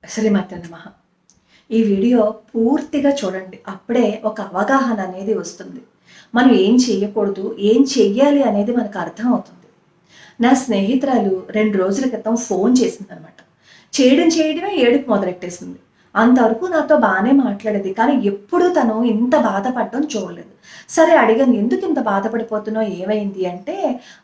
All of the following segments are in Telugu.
శ్రీమతే నమః. ఈ వీడియో పూర్తిగా చూడండి. అప్పుడే ఒక అవగాహన అనేది వస్తుంది. మనం ఏం చేయకూడదు, ఏం చెయ్యాలి అనేది మనకు అర్థమవుతుంది. నా స్నేహితురాలు 2 రోజుల క్రితం ఫోన్ చేసిందనమాట. చేయడమే ఏడుపు మొదలెట్టేసింది. అంతవరకు నాతో బానే మాట్లాడేది. కానీ ఎప్పుడూ తను ఇంత బాధపడడం చూడలేదు. సరే అడిగాను, "ఎందుకు ఇంత బాధపడిపోతున్నావు? ఏమైంది?" అంటే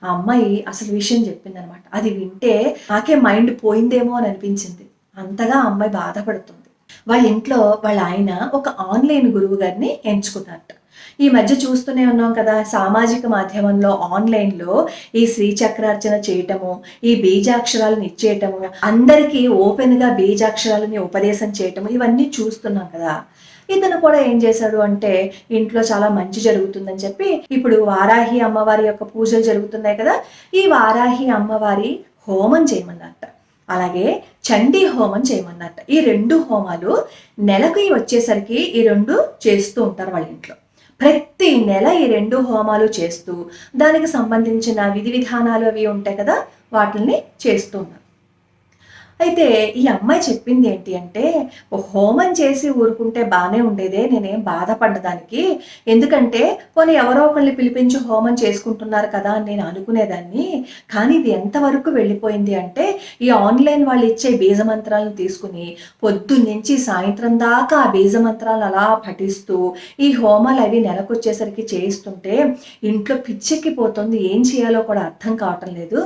ఆ అమ్మాయి అసలు విషయం చెప్పిందనమాట. అది వింటే నాకే మైండ్ పోయిందేమో అని అనిపించింది. అంతగా ఆ అమ్మాయి బాధపడుతుంది. వాళ్ళ ఇంట్లో వాళ్ళ ఆయన ఒక ఆన్‌లైన్ గురువు గారిని ఎంచుకున్నారట. ఈ మధ్య చూస్తూనే ఉన్నాం కదా! సామాజిక మాధ్యమంలో ఆన్‌లైన్‌లో ఈ శ్రీచక్రార్చన చేయటము, ఈ బీజాక్షరాలను ఇచ్చేయటము, అందరికీ ఓపెన్‌గా బీజాక్షరాలని ఉపదేశం చేయటము, ఇవన్నీ చూస్తున్నాం కదా! ఇతను కూడా ఏం చేశాడు అంటే, ఇంట్లో చాలా మంచి జరుగుతుందని చెప్పి, ఇప్పుడు వారాహి అమ్మవారి యొక్క పూజలు జరుగుతున్నాయి కదా! ఈ వారాహి అమ్మవారి హోమం చేయమన్నారట. అలాగే చండీ హోమం చేయమన్నారట. ఈ 2 హోమాలు నెలకి వచ్చేసరికి ఈ 2 చేస్తూ ఉంటారు వాళ్ళ ఇంట్లో. ప్రతి నెల ఈ 2 హోమాలు చేస్తూ, దానికి సంబంధించిన విధి విధానాలు అవి ఉంటాయి కదా! వాటిల్ని చేస్తూ ఉన్నారు. అయితే ఈ అమ్మాయి చెప్పింది ఏంటి అంటే, హోమం చేసి ఊరుకుంటే బానే ఉండేదే. నేనేం బాధపడడానికి. ఎందుకంటే పోనీ ఎవరో ఒకళ్ళని పిలిపించి హోమం చేసుకుంటున్నారు కదా అని నేను అనుకునేదాన్ని. కానీ ఇది ఎంతవరకు వెళ్ళిపోయింది అంటే, ఈ ఆన్‌లైన్ వాళ్ళు ఇచ్చే బీజ మంత్రాలను తీసుకొని పొద్దున్నుంచి సాయంత్రం దాకా ఆ బీజ మంత్రాలను అలా పఠిస్తూ, ఈ హోమాలు అవి నెలకొచ్చేసరికి చేయిస్తుంటే ఇంట్లో పిచ్చెక్కిపోతుంది. ఏం చేయాలో కూడా అర్థం కావటం లేదు.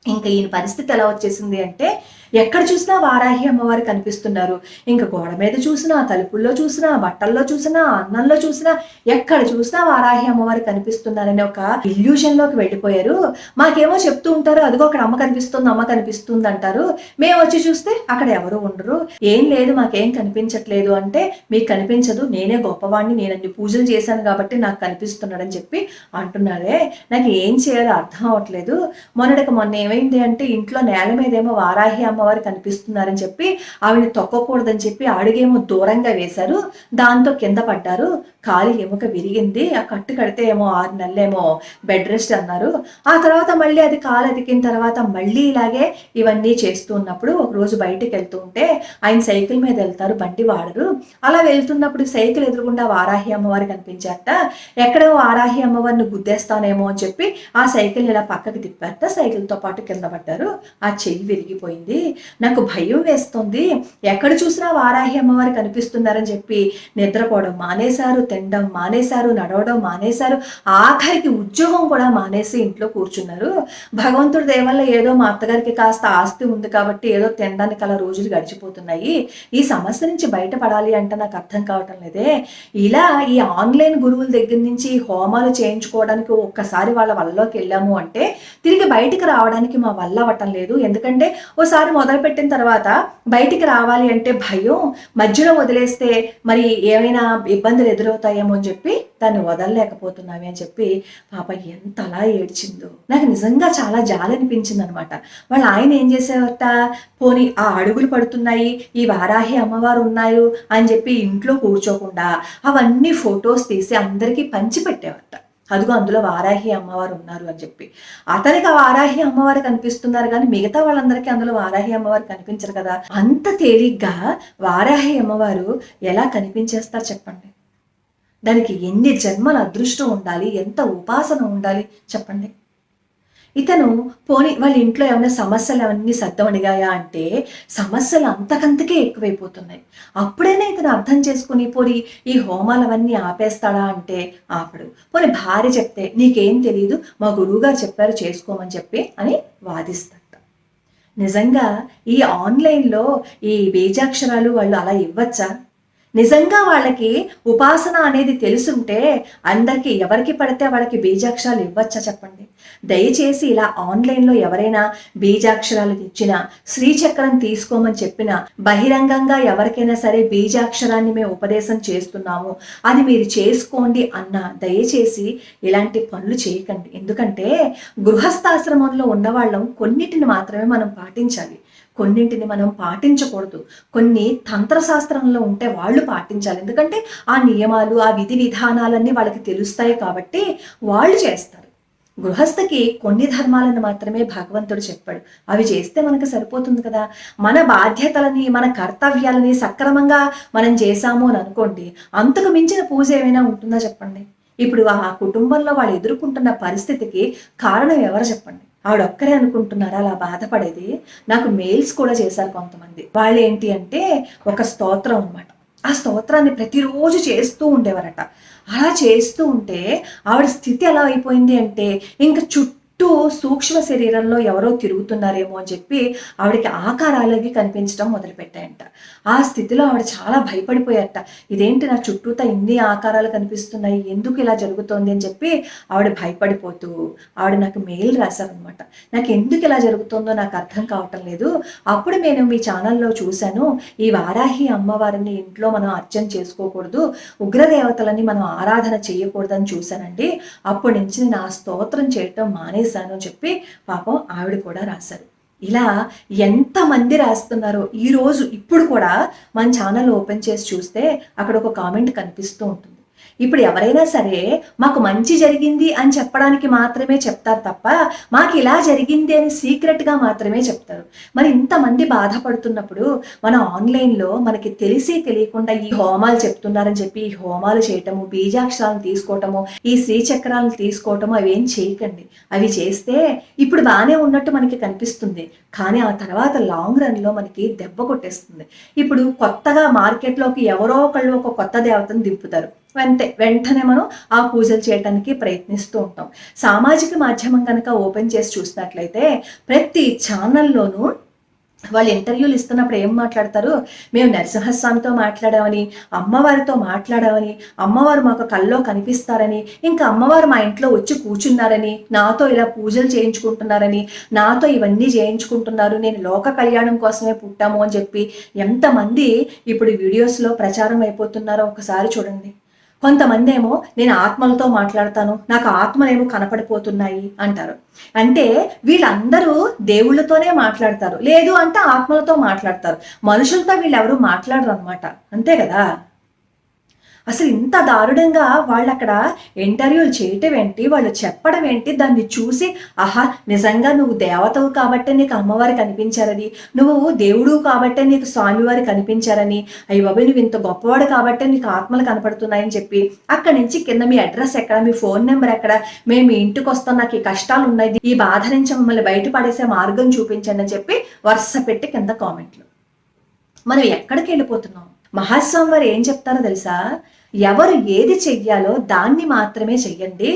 ఇంక ఈయన పరిస్థితి ఎలా వచ్చేసింది అంటే, ఎక్కడ చూసినా వారాహి అమ్మవారు కనిపిస్తున్నారు. ఇంక గోడ మీద చూసినా, తలుపుల్లో చూసినా, బట్టల్లో చూసినా, అన్నంలో చూసినా, ఎక్కడ చూసినా వారాహి అమ్మవారు కనిపిస్తున్నారనే ఒక ఇల్యూషన్‌లోకి వెళ్ళిపోయారు. మాకేమో చెప్తూ ఉంటారు, అదిగో అక్కడ అమ్మ కనిపిస్తుంది, అమ్మ కనిపిస్తుంది అంటారు. మేమొచ్చి చూస్తే అక్కడ ఎవరు ఉండరు. ఏం లేదు, మాకేం కనిపించట్లేదు అంటే, మీకు కనిపించదు, నేనే గొప్పవాడిని, నేనన్ని పూజలు చేశాను కాబట్టి నాకు కనిపిస్తున్నాడని చెప్పి అంటున్నారే. నాకు ఏం చేయాలో అర్థం అవ్వట్లేదు. మొన్న ఏమైంది అంటే, ఇంట్లో నేల మీదేమో వారాహి అమ్మవారు కనిపిస్తున్నారని చెప్పి ఆవిడని తొక్కకూడదని చెప్పి అడుగేమో దూరంగా వేశారు. దాంతో కింద పడ్డారు. కాలి ఎముక విరిగింది. ఆ కట్టు కడితే ఏమో 6 నెలలేమో బెడ్ రెస్ట్ అన్నారు. ఆ తర్వాత మళ్ళీ అది కాలు అతికిన తర్వాత మళ్ళీ ఇలాగే ఇవన్నీ చేస్తూ ఉన్నప్పుడు ఒకరోజు బయటికి వెళ్తూ ఉంటే, ఆయన సైకిల్ మీద వెళ్తారు, బండి వాడరు. అలా వెళ్తున్నప్పుడు సైకిల్ ఎదురుగుండా వారాహి అమ్మవారు కనిపించారట. ఎక్కడో వారాహి అమ్మవారిని గుద్దేస్తానేమో అని చెప్పి ఆ సైకిల్ ఇలా పక్కకి తిప్పారట. సైకిల్‌తో పాటు కింద పడ్డారు. ఆ చెయ్యి విరిగిపోయింది. నాకు భయం వేస్తుంది. ఎక్కడ చూసినా వారాహి అమ్మవారు కనిపిస్తున్నారని చెప్పి నిద్రపోవడం మానేశారు, తినడం మానేశారు, నడవడం మానేశారు. ఆఖరికి ఉద్యోగం కూడా మానేసి ఇంట్లో కూర్చున్నారు. భగవంతుడి దయ వల్ల ఏదో మా అత్తగారికి కాస్త ఆస్తి ఉంది కాబట్టి ఏదో తినడానికి అలా రోజులు గడిచిపోతున్నాయి. ఈ సమస్య నుంచి బయటపడాలి అంటే నాకు అర్థం కావటం లేదే. ఇలా ఈ ఆన్‌లైన్ గురువుల దగ్గర నుంచి హోమాలు చేయించుకోవడానికి ఒక్కసారి వాళ్ళ వల్లలోకి వెళ్ళాము అంటే తిరిగి బయటికి రావడానికి మా వల్ల అవ్వటం లేదు. ఎందుకంటే ఓసారి మొదలుపెట్టిన తర్వాత బయటికి రావాలి అంటే భయం. మధ్యలో వదిలేస్తే మరి ఏమైనా ఇబ్బందులు ఎదురవుతాయేమో అని చెప్పి దాన్ని వదలలేకపోతున్నామే అని చెప్పి పాప ఎంతలా ఏడ్చిందో. నాకు నిజంగా చాలా జాలనిపించింది అనమాట. వాళ్ళ ఆయన ఏం చేసేవట, పోనీ ఆ అడుగులు పడుతున్నాయి, ఈ వారాహి అమ్మవారు ఉన్నారు అని చెప్పి ఇంట్లో కూర్చోకుండా అవన్నీ ఫొటోస్ తీసి అందరికీ పంచిపెట్టేవట. అదిగో అందులో వారాహి అమ్మవారు ఉన్నారు అని చెప్పి. అతనికి ఆ వారాహి అమ్మవారు కనిపిస్తున్నారు కానీ మిగతా వాళ్ళందరికీ అందులో వారాహి అమ్మవారు కనిపించరు కదా! అంత తేలిగ్గా వారాహి అమ్మవారు ఎలా కనిపించేస్తారు చెప్పండి? దానికి ఎన్ని జన్మల అదృష్టం ఉండాలి? ఎంత ఉపాసన ఉండాలి చెప్పండి? ఇతను పోనీ వాళ్ళ ఇంట్లో ఏమైనా సమస్యలు అవన్నీ సద్దుమణిగాయా అంటే, సమస్యలు అంతకంతకే ఎక్కువైపోతున్నాయి. అప్పుడైనా ఇతను అర్థం చేసుకొని పోనీ ఈ హోమాలవన్నీ ఆపేస్తాడా అంటే ఆపడు. పోనీ భార్య చెప్తే నీకేం తెలీదు, మా గురువుగారు చెప్పారు చేసుకోమని చెప్పి అని వాదిస్తాడట. నిజంగా ఈ ఆన్‌లైన్‌లో ఈ బీజాక్షరాలు వాళ్ళు అలా ఇవ్వచ్చా? నిజంగా వాళ్ళకి ఉపాసన అనేది తెలుసుంటే అందరికి ఎవరికి పడితే వాళ్ళకి బీజాక్షరాలు ఇవ్వచ్చా చెప్పండి? దయచేసి ఇలా ఆన్‌లైన్‌లో ఎవరైనా బీజాక్షరాలు ఇచ్చినా, శ్రీచక్రం తీసుకోమని చెప్పినా, బహిరంగంగా ఎవరికైనా సరే బీజాక్షరాన్ని మేము ఉపదేశం చేస్తున్నాము, అది మీరు చేసుకోండి అన్నా దయచేసి ఇలాంటి పనులు చేయకండి. ఎందుకంటే గృహస్థాశ్రమంలో ఉన్నవాళ్ళం కొన్నిటిని మాత్రమే మనం పాటించాలి. కొన్నింటిని మనం పాటించకూడదు. కొన్ని తంత్రశాస్త్రంలో ఉంటే వాళ్ళు పాటించాలి. ఎందుకంటే ఆ నియమాలు, ఆ విధి విధానాలన్నీ వాళ్ళకి తెలుస్తాయి కాబట్టి వాళ్ళు చేస్తారు. గృహస్థకి కొన్ని ధర్మాలను మాత్రమే భగవంతుడు చెప్పాడు. అవి చేస్తే మనకు సరిపోతుంది కదా. మన బాధ్యతలని, మన కర్తవ్యాలని సక్రమంగా మనం చేశాము అని అనుకోండి, అంతకు మించిన పూజ ఏమైనా ఉంటుందా చెప్పండి. ఇప్పుడు ఆ కుటుంబంలో వాళ్ళు ఎదుర్కొంటున్న పరిస్థితికి కారణం ఎవరు చెప్పండి. ఆవిడొక్కరే అనుకుంటున్నారా అలా బాధపడేది? నాకు మెయిల్స్ కూడా చేశారు కొంతమంది. వాళ్ళు ఏంటి అంటే ఒక స్తోత్రం అనమాట. ఆ స్తోత్రాన్ని ప్రతిరోజు చేస్తూ ఉండేవారట. అలా చేస్తూ ఉంటే ఆవిడ స్థితి ఎలా అయిపోయింది అంటే ఇంక చుట్టూ సూక్ష్మ శరీరంలో ఎవరో తిరుగుతున్నారేమో అని చెప్పి ఆవిడకి ఆకారాలు అవి కనిపించడం మొదలుపెట్టాయంట. ఆ స్థితిలో ఆవిడ చాలా భయపడిపోయారట. ఇదేంటి నా చుట్టూతా ఇన్ని ఆకారాలు కనిపిస్తున్నాయి, ఎందుకు ఇలా జరుగుతోంది అని చెప్పి ఆవిడ భయపడిపోతూ ఆవిడ నాకు మెయిల్ రాశారనమాట. నాకు ఎందుకు ఇలా జరుగుతుందో నాకు అర్థం కావటం లేదు. అప్పుడు నేను మీ ఛానల్లో చూశాను, ఈ వారాహి అమ్మవారిని ఇంట్లో మనం అర్చన చేసుకోకూడదు, ఉగ్రదేవతలని మనం ఆరాధన చేయకూడదని చూశానండి. అప్పటి నుంచి నేను ఆ స్తోత్రం చేయటం మానేశాను అని చెప్పి పాపం ఆవిడ కూడా రాశారు. ఇలా ఎంతమంది రాస్తున్నారో ఈరోజు ఇప్పుడు కూడా మన ఛానల్ ఓపెన్ చేసి చూస్తే అక్కడ ఒక కామెంట్ కనిపిస్తూ ఉంటుంది. ఇప్పుడు ఎవరైనా సరే మాకు మంచి జరిగింది అని చెప్పడానికి మాత్రమే చెప్తారు తప్ప మాకు ఇలా జరిగింది అని సీక్రెట్గా మాత్రమే చెప్తారు. మరి ఇంతమంది బాధపడుతున్నప్పుడు మనం ఆన్లైన్లో మనకి తెలిసి తెలియకుండా ఈ హోమాలు చెప్తున్నారని చెప్పి ఈ హోమాలు చేయటము, బీజాక్షరాలను తీసుకోవటము, ఈ శ్రీచక్రాలను తీసుకోవటము అవేం చేయకండి. అవి చేస్తే ఇప్పుడు బాగానే ఉన్నట్టు మనకి కనిపిస్తుంది, కానీ ఆ తర్వాత లాంగ్ రన్లో మనకి దెబ్బ కొట్టేస్తుంది. ఇప్పుడు కొత్తగా మార్కెట్లోకి ఎవరో ఒకళ్ళు ఒక కొత్త దేవతను దింపుతారు, వెంటనే మనం ఆ పూజలు చేయడానికి ప్రయత్నిస్తూ ఉంటాం. సామాజిక మాధ్యమం కనుక ఓపెన్ చేసి చూసినట్లయితే ప్రతి ఛానల్లోనూ వాళ్ళు ఇంటర్వ్యూలు ఇస్తున్నప్పుడు ఏం మాట్లాడతారు, మేము నరసింహస్వామితో మాట్లాడామని, అమ్మవారితో మాట్లాడామని, అమ్మవారు మాకు కల్లో కనిపిస్తారని, ఇంకా అమ్మవారు మా ఇంట్లో వచ్చి కూర్చున్నారని, నాతో ఇలా పూజలు చేయించుకుంటున్నారని, నాతో ఇవన్నీ చేయించుకుంటున్నారు, నేను లోక కళ్యాణం కోసమే పుట్టాము అని చెప్పి ఎంతమంది ఇప్పుడు వీడియోస్లో ప్రచారం అయిపోతున్నారో ఒకసారి చూడండి. కొంతమంది ఏమో నేను ఆత్మలతో మాట్లాడతాను, నాకు ఆత్మలేమో కనపడిపోతున్నాయి అంటారు. అంటే వీళ్ళందరూ దేవుళ్ళతోనే మాట్లాడతారు, లేదు అంటే ఆత్మలతో మాట్లాడతారు. మనుషులతో వీళ్ళు ఎవరు మాట్లాడరు అనమాట. అంతే కదా. అసలు ఇంత దారుణంగా వాళ్ళు అక్కడ ఇంటర్వ్యూలు చేయటం ఏంటి, వాళ్ళు చెప్పడం ఏంటి, దాన్ని చూసి ఆహా నిజంగా నువ్వు దేవతవు కాబట్టే నీకు అమ్మవారు కనిపించారని, నువ్వు దేవుడు కాబట్టే నీకు స్వామివారు కనిపించారని, అయ్యి బాబు నువ్వు ఇంత గొప్పవాడు కాబట్టే నీకు ఆత్మలు కనపడుతున్నాయని చెప్పి అక్కడి నుంచి కింద మీ అడ్రస్ ఎక్కడ, మీ ఫోన్ నెంబర్ ఎక్కడ, మేము మీ ఇంటికి వస్తాం, నాకు ఈ కష్టాలు ఉన్నాయి, ఈ బాధ నుంచి మమ్మల్ని బయటపడేసే మార్గం చూపించండి అని చెప్పి వరుస పెట్టి కింద కామెంట్లు. మనం ఎక్కడికి వెళ్ళిపోతున్నాం? మహాస్వామి వారు ఏం చెప్తారో తెలుసా, ఎవరు ఏది చెయ్యాలో దాన్ని మాత్రమే చెయ్యండి.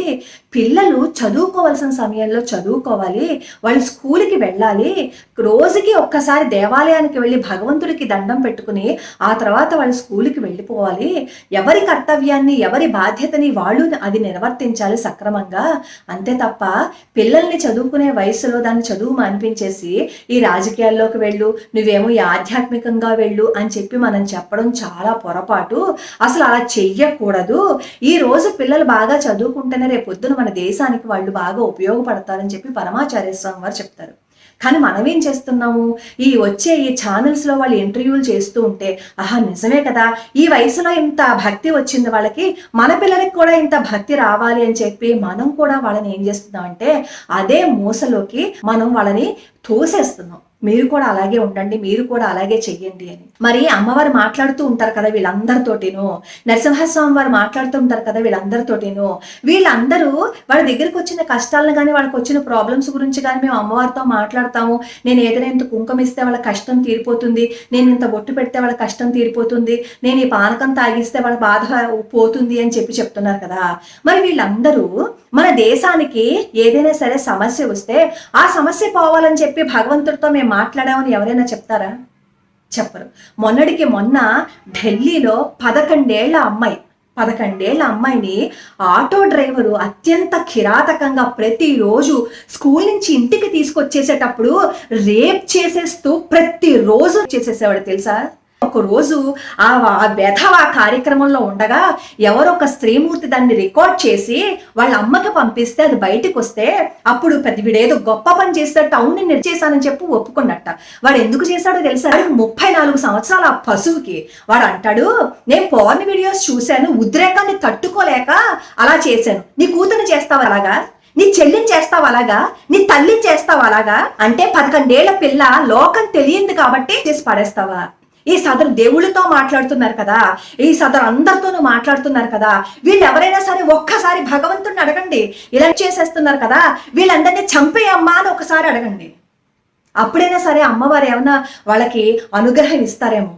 పిల్లలు చదువుకోవాల్సిన సమయంలో చదువుకోవాలి, వాళ్ళు స్కూల్కి వెళ్ళాలి, రోజుకి ఒక్కసారి దేవాలయానికి వెళ్ళి భగవంతుడికి దండం పెట్టుకుని ఆ తర్వాత వాళ్ళు స్కూల్కి వెళ్ళిపోవాలి. ఎవరి కర్తవ్యాన్ని, ఎవరి బాధ్యతని వాళ్ళు అది నిర్వర్తించాలి సక్రమంగా. అంతే తప్ప పిల్లల్ని చదువుకునే వయసులో దాన్ని చదువు అనిపించేసి ఈ రాజకీయాల్లోకి వెళ్ళు, నువ్వేమో ఈ ఆధ్యాత్మికంగా వెళ్ళు అని చెప్పి మనం చెప్పడం చాలా పొరపాటు. అసలు అలా చెయ్యకూడదు. ఈ రోజు పిల్లలు బాగా చదువుకుంటేనే రేపు పొద్దున మన దేశానికి వాళ్ళు బాగా ఉపయోగపడతారని చెప్పి పరమాచార్య స్వామి వారు చెప్తారు. కానీ మనం ఏం చేస్తున్నాము, ఈ ఛానల్స్లో వాళ్ళు ఇంటర్వ్యూలు చేస్తూ ఉంటే ఆహా నిజమే కదా, ఈ వయసులో ఇంత భక్తి వచ్చింది వాళ్ళకి, మన పిల్లలకి కూడా ఇంత భక్తి రావాలి అని చెప్పి మనం కూడా వాళ్ళని ఏం చేస్తున్నాం అంటే అదే మూసలోకి మనం వాళ్ళని తోసేస్తున్నాం. మీరు కూడా అలాగే ఉండండి, మీరు కూడా అలాగే చెయ్యండి అని. మరి అమ్మవారు మాట్లాడుతూ ఉంటారు కదా వీళ్ళందరితోటిను, నరసింహస్వామి వారు మాట్లాడుతూ ఉంటారు కదా వీళ్ళందరితోటిను. వీళ్ళందరూ వాళ్ళ దగ్గరికి వచ్చిన కష్టాలను కానీ, వాళ్ళకి వచ్చిన ప్రాబ్లమ్స్ గురించి కానీ మేము అమ్మవారితో మాట్లాడతాము, నేను ఏదైనా ఇంత కుంకుమ ఇస్తే వాళ్ళ కష్టం తీరిపోతుంది, నేను ఇంత బొట్టు పెడితే వాళ్ళ కష్టం తీరిపోతుంది, నేను ఈ పానకం తాగిస్తే వాళ్ళ బాధ పోతుంది అని చెప్పి చెప్తున్నారు కదా. మరి వీళ్ళందరూ మన దేశానికి ఏదైనా సరే సమస్య వస్తే ఆ సమస్య పోవాలని చెప్పి భగవంతుడితో మేము మాట్లాడామని ఎవరైనా చెప్తారా? చెప్పరు. మొన్నటికి మొన్న ఢిల్లీలో 11 ఏళ్ల అమ్మాయిని ఆటో డ్రైవరు అత్యంత కిరాతకంగా ప్రతిరోజు స్కూల్ నుంచి ఇంటికి తీసుకొచ్చేసేటప్పుడు రేప్ చేసేస్తూ ప్రతిరోజు చేసేసేవాడు తెలుసా. ఒక రోజు ఆ వెధవ కార్యక్రమంలో ఉండగా ఎవరో ఒక స్త్రీమూర్తి దాన్ని రికార్డ్ చేసి వాళ్ళ అమ్మకి పంపిస్తే అది బయటకు వస్తే అప్పుడు వీడేదో గొప్ప పని చేస్తే టౌన్ ని నిర్చేశానని చెప్పి ఒప్పుకున్నట్ట. వాడు ఎందుకు చేశాడో తెలుసా, 34 సంవత్సరాల ఆ పశువుకి. వాడు అంటాడు, నేను పోర్న్ వీడియోస్ చూశాను, ఉద్రేకాన్ని తట్టుకోలేక అలా చేశాను. నీ కూతురు చేస్తావా అలాగా? నీ చెల్లిని చేస్తావు అలాగా, నీ తల్లిని చేస్తావు అలాగా, అంటే 11 ఏళ్ల పిల్ల లోకం తెలియంది కాబట్టి చేసి పడేస్తావా? ఈ సదరు దేవుళ్ళతో మాట్లాడుతున్నారు కదా, ఈ సదరు అందరితోనూ మాట్లాడుతున్నారు కదా, వీళ్ళు ఎవరైనా సరే ఒక్కసారి భగవంతుడిని అడగండి. ఇలా చేసేస్తున్నారు కదా, వీళ్ళందరినీ చంపేయమ్మా అని ఒకసారి అడగండి. అప్పుడైనా సరే అమ్మవారు ఏమన్నా వాళ్ళకి అనుగ్రహం ఇస్తారేమో.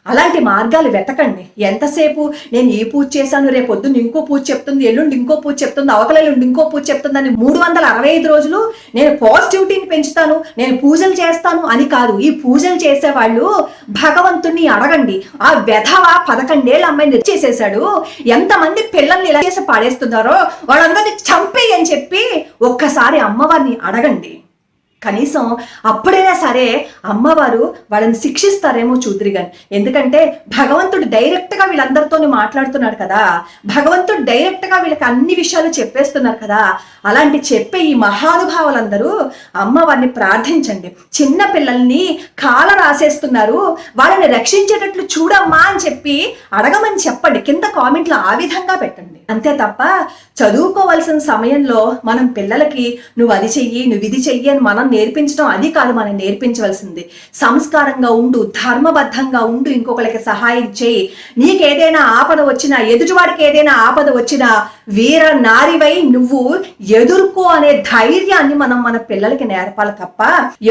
అలాంటి మార్గాలు వెతకండి. ఎంతసేపు నేను ఈ పూజ చేశాను, రేపు పొద్దున్న ఇంకో పూజ చెప్తుంది, ఎల్లుండి ఇంకో పూజ చెప్తుంది, అవతలెల్లుండి ఇంకో పూజ చెప్తుంది అని 365 రోజులు నేను పాజిటివిటీని పెంచుతాను, నేను పూజలు చేస్తాను అని కాదు. ఈ పూజలు చేసేవాళ్ళు భగవంతుణ్ణి అడగండి. ఆ వెధవ 11 ఏళ్ళ అమ్మాయిని చేసేసాడు, ఎంతమంది పిల్లల్ని ఇలా చేసి పాడేస్తున్నారో వాళ్ళందరినీ చంపేయి అని చెప్పి ఒక్కసారి అమ్మవారిని అడగండి. కనీసం అప్పుడైనా సరే అమ్మవారు వాళ్ళని శిక్షిస్తారేమో చూద్దురు గాని. ఎందుకంటే భగవంతుడు డైరెక్ట్గా వీళ్ళందరితో మాట్లాడుతున్నాడు కదా, భగవంతుడు డైరెక్ట్గా వీళ్ళకి అన్ని విషయాలు చెప్పేస్తున్నారు కదా. అలాంటి చెప్పే ఈ మహానుభావులందరూ అమ్మవారిని ప్రార్థించండి. చిన్న పిల్లల్ని కాల రాసేస్తున్నారు, వాళ్ళని రక్షించేటట్లు చూడమ్మా అని చెప్పి అడగమని చెప్పండి. కింద కామెంట్లు ఆ విధంగా పెట్టండి. అంతే తప్ప చదువుకోవాల్సిన సమయంలో మనం పిల్లలకి నువ్వు అది చెయ్యి, నువ్వు ఇది చెయ్యి అని మనం నేర్పించడం అది కాదు మనం నేర్పించవలసింది. సంస్కారంగా ఉండు, ధర్మబద్ధంగా ఉండు, ఇంకొకరికి సహాయం చేయి. నీకేదైనా ఆపద వచ్చినా, ఎదుటివాడికి ఏదైనా ఆపద వచ్చినా వీర నారివై నువ్వు ఎదుర్కో అనే ధైర్యాన్ని మనం మన పిల్లలకి నేర్పాలి తప్ప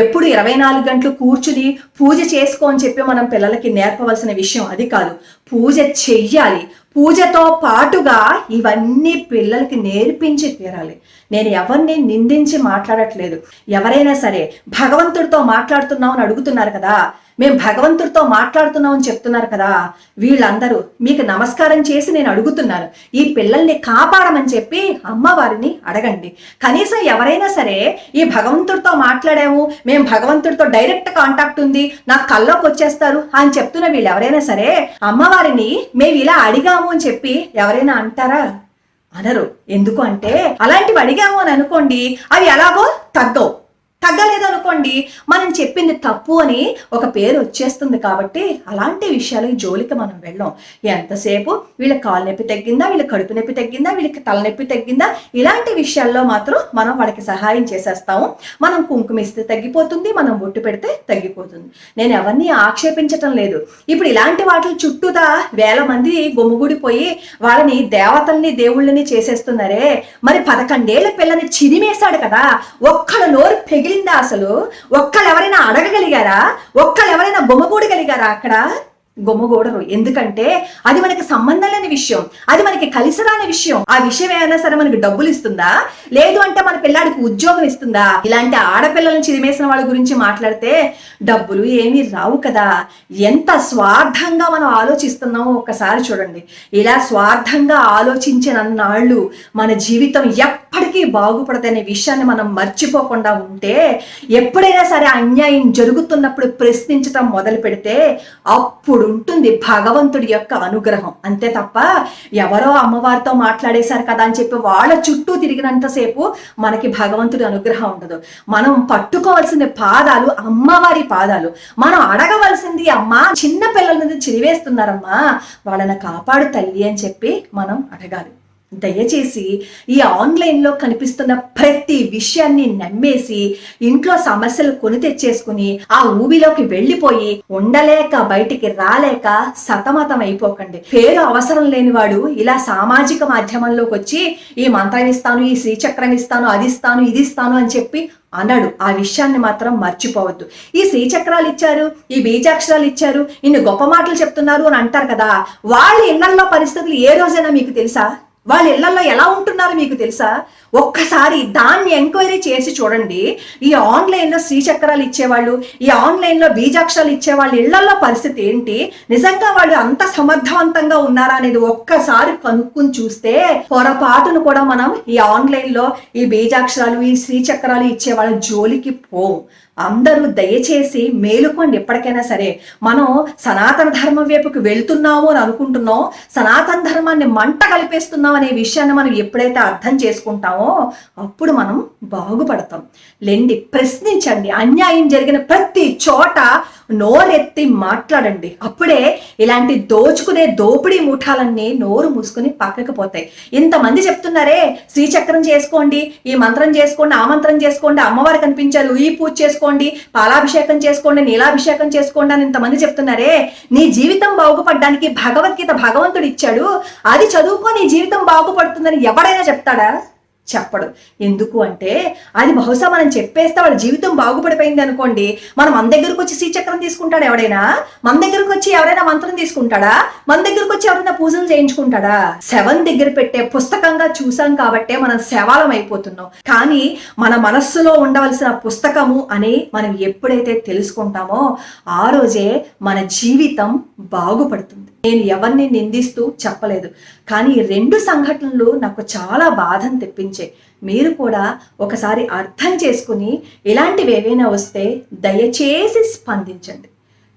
ఎప్పుడు 24 గంటలు కూర్చుని పూజ చేసుకో అని చెప్పి మనం పిల్లలకి నేర్పవలసిన విషయం అది కాదు. పూజ చెయ్యాలి, పూజతో పాటుగా ఇవన్నీ పిల్లలకి నేర్పించి తీరాలి. నేను ఎవరిని నిందించి మాట్లాడట్లేదు. ఎవరైనా సరే భగవంతుడితో మాట్లాడుతున్నాం అని అడుగుతున్నారు కదా, మేము భగవంతుడితో మాట్లాడుతున్నాం అని చెప్తున్నారు కదా, వీళ్ళందరూ మీకు నమస్కారం చేసి నేను అడుగుతున్నాను, ఈ పిల్లల్ని కాపాడమని చెప్పి అమ్మవారిని అడగండి. కనీసం ఎవరైనా సరే ఈ భగవంతుడితో మాట్లాడాము, మేము భగవంతుడితో డైరెక్ట్ కాంటాక్ట్ ఉంది, నాకు కల్లోకి వచ్చేస్తారు అని చెప్తున్న వీళ్ళు ఎవరైనా సరే అమ్మవారిని మేము ఇలా అడిగాము అని చెప్పి ఎవరైనా అంటారా? అనరు. ఎందుకు అంటే అలాంటివి అడిగాము అని అనుకోండి, అవి ఎలాగో తగ్గలేదు అనుకోండి, మనం చెప్పింది తప్పు అని ఒక పేరు వచ్చేస్తుంది. కాబట్టి అలాంటి విషయాలకి జోలికి మనం వెళ్ళాం. ఎంతసేపు వీళ్ళ కాలు నొప్పి తగ్గిందా, వీళ్ళ కడుపు నొప్పి తగ్గిందా, వీళ్ళకి తలనొప్పి తగ్గిందా, ఇలాంటి విషయాల్లో మాత్రం మనం వాళ్ళకి సహాయం చేసేస్తాము. మనం కుంకుమ ఇస్తే తగ్గిపోతుంది, మనం బొట్టు పెడితే తగ్గిపోతుంది. నేను ఎవరిని ఆక్షేపించటం లేదు. ఇప్పుడు ఇలాంటి వాటి చుట్టూతా 1000 మంది గుమిగూడిపోయి వాళ్ళని దేవతల్ని దేవుళ్ళని చేసేస్తున్నారే. మరి 11 ఏళ్ల పిల్లని చిరిమేశాడు కదా, ఒక్కడు నోరు పెగిలిందా? అసలు ఒక్కళ్ళు ఎవరైనా అడగగలిగారా? ఒక్కళ్ళు ఎవరైనా గుమ్మగూడగలిగారా? అక్కడ గుమ్మగూడరు. ఎందుకంటే అది మనకి సంబంధం లేని విషయం, అది మనకి కలిసి రాని విషయం. ఆ విషయం ఏమైనా సరే మనకి డబ్బులు ఇస్తుందా, లేదు అంటే మన పిల్లాడికి ఉద్యోగం ఇస్తుందా? ఇలాంటి ఆడపిల్లలను చిరిమేసిన వాళ్ళ గురించి మాట్లాడితే డబ్బులు ఏమీ రావు కదా. ఎంత స్వార్థంగా మనం ఆలోచిస్తున్నామో ఒక్కసారి చూడండి. ఇలా స్వార్థంగా ఆలోచించినన్నాళ్ళు మన జీవితం ఎప్పటికీ బాగుపడదనే విషయాన్ని మనం మర్చిపోకుండా ఉంటే, ఎప్పుడైనా సరే అన్యాయం జరుగుతున్నప్పుడు ప్రశ్నించడం మొదలు పెడితే అప్పుడు ఉంటుంది భగవంతుడి యొక్క అనుగ్రహం. అంతే తప్ప ఎవరో అమ్మవారితో మాట్లాడేశారు కదా అని చెప్పి వాళ్ళ చుట్టూ తిరిగినంతసేపు మనకి భగవంతుడి అనుగ్రహం ఉండదు. మనం పట్టుకోవాల్సిన పాదాలు అమ్మవారి పాదాలు. మనం అడగవలసింది, అమ్మా చిన్న పిల్లల చిరివేస్తున్నారమ్మా, వాళ్ళని కాపాడు తల్లి అని చెప్పి మనం అడగాలి. దయచేసి ఈ ఆన్లైన్లో కనిపిస్తున్న ప్రతి విషయాన్ని నమ్మేసి ఇంట్లో సమస్యలు కొని తెచ్చేసుకుని ఆ ఊబిలోకి వెళ్ళిపోయి ఉండలేక బయటికి రాలేక సతమతం అయిపోకండి. పేరు అవసరం లేనివాడు ఇలా సామాజిక మాధ్యమంలోకి వచ్చి ఈ మంత్రం ఇస్తాను, ఈ శ్రీచక్రం ఇస్తాను, అది ఇస్తాను, ఇది ఇస్తాను అని చెప్పి అన్నాడు. ఆ విషయాన్ని మాత్రం మర్చిపోవద్దు. ఈ శ్రీచక్రాలు ఇచ్చారు, ఈ బీజాక్షరాలు ఇచ్చారు, ఇన్ని గొప్ప మాటలు చెప్తున్నారు అని అంటారు కదా, వాళ్ళ ఇళ్లలో పరిస్థితులు ఏ రోజైనా మీకు తెలుసా? వాళ్ళ ఇళ్లలో ఎలా ఉంటున్నారో మీకు తెలుసా? ఒక్కసారి దాన్ని ఎంక్వైరీ చేసి చూడండి. ఈ ఆన్లైన్లో శ్రీచక్రాలు ఇచ్చేవాళ్ళు, ఈ ఆన్లైన్లో బీజాక్షరాలు ఇచ్చేవాళ్ళు ఇళ్లలో పరిస్థితి ఏంటి, నిజంగా వాళ్ళు అంత సమర్థవంతంగా ఉన్నారా అనేది ఒక్కసారి కనుక్కుని చూస్తే పొరపాటును కూడా మనం ఈ ఆన్లైన్లో ఈ బీజాక్షరాలు, ఈ శ్రీచక్రాలు ఇచ్చేవాళ్ళ జోలికి పోం. అందరూ దయచేసి మేలుకోండి. ఎప్పటికైనా సరే మనం సనాతన ధర్మం వైపుకి వెళ్తున్నాము అని అనుకుంటున్నాం, సనాతన ధర్మాన్ని మంట కలిపేస్తున్నాం అనే విషయాన్ని మనం ఎప్పుడైతే అర్థం చేసుకుంటామో అప్పుడు మనం బాగుపడతాం. లేండి, ప్రశ్నించండి. అన్యాయం జరిగిన ప్రతి చోట నోరెత్తి మాట్లాడండి. అప్పుడే ఇలాంటి దోచుకునే దోపిడీ ముఠాలన్నీ నోరు మూసుకుని పక్కకు పోతాయి. ఇంతమంది చెప్తున్నారే శ్రీచక్రం చేసుకోండి, ఈ మంత్రం చేసుకోండి, ఆ మంత్రం చేసుకోండి, అమ్మవారు కనిపించారు, ఈ పూజ చేసుకోండి, పాలాభిషేకం చేసుకోండి, నీలాభిషేకం చేసుకోండి అని ఇంతమంది చెప్తున్నారే, నీ జీవితం బాగుపడడానికి భగవద్గీత భగవంతుడు ఇచ్చాడు, అది చదువుకో నీ జీవితం బాగుపడుతుందని ఎవడైనా చెప్తాడా? చెప్పడు. ఎందుకు అంటే అది బహుశా మనం చెప్పేస్తే వాళ్ళ జీవితం బాగుపడిపోయింది అనుకోండి, మనం మన దగ్గరకు వచ్చి శ్రీచక్రం తీసుకుంటాడా ఎవడైనా? మన దగ్గరకు వచ్చి ఎవరైనా మంత్రం తీసుకుంటాడా? మన దగ్గరకు వచ్చి ఎవరైనా పూజలు చేయించుకుంటాడా? శవం దగ్గర పెట్టే పుస్తకంగా చూసాం కాబట్టే మనం శవాలం అయిపోతున్నాం. కానీ మన మనస్సులో ఉండవలసిన పుస్తకము అని మనం ఎప్పుడైతే తెలుసుకుంటామో ఆ రోజే మన జీవితం బాగుపడుతుంది. నేను ఎవరిని నిందిస్తూ చెప్పలేదు, కానీ ఈ 2 సంఘటనలు నాకు చాలా బాధను తెప్పించాయి. మీరు కూడా ఒకసారి అర్థం చేసుకుని ఇలాంటివి ఏవైనా వస్తే దయచేసి స్పందించండి.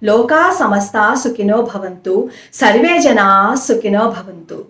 లోకా సమస్త సుఖినో భవంతు, సర్వే జనా సుఖినో భవంతు.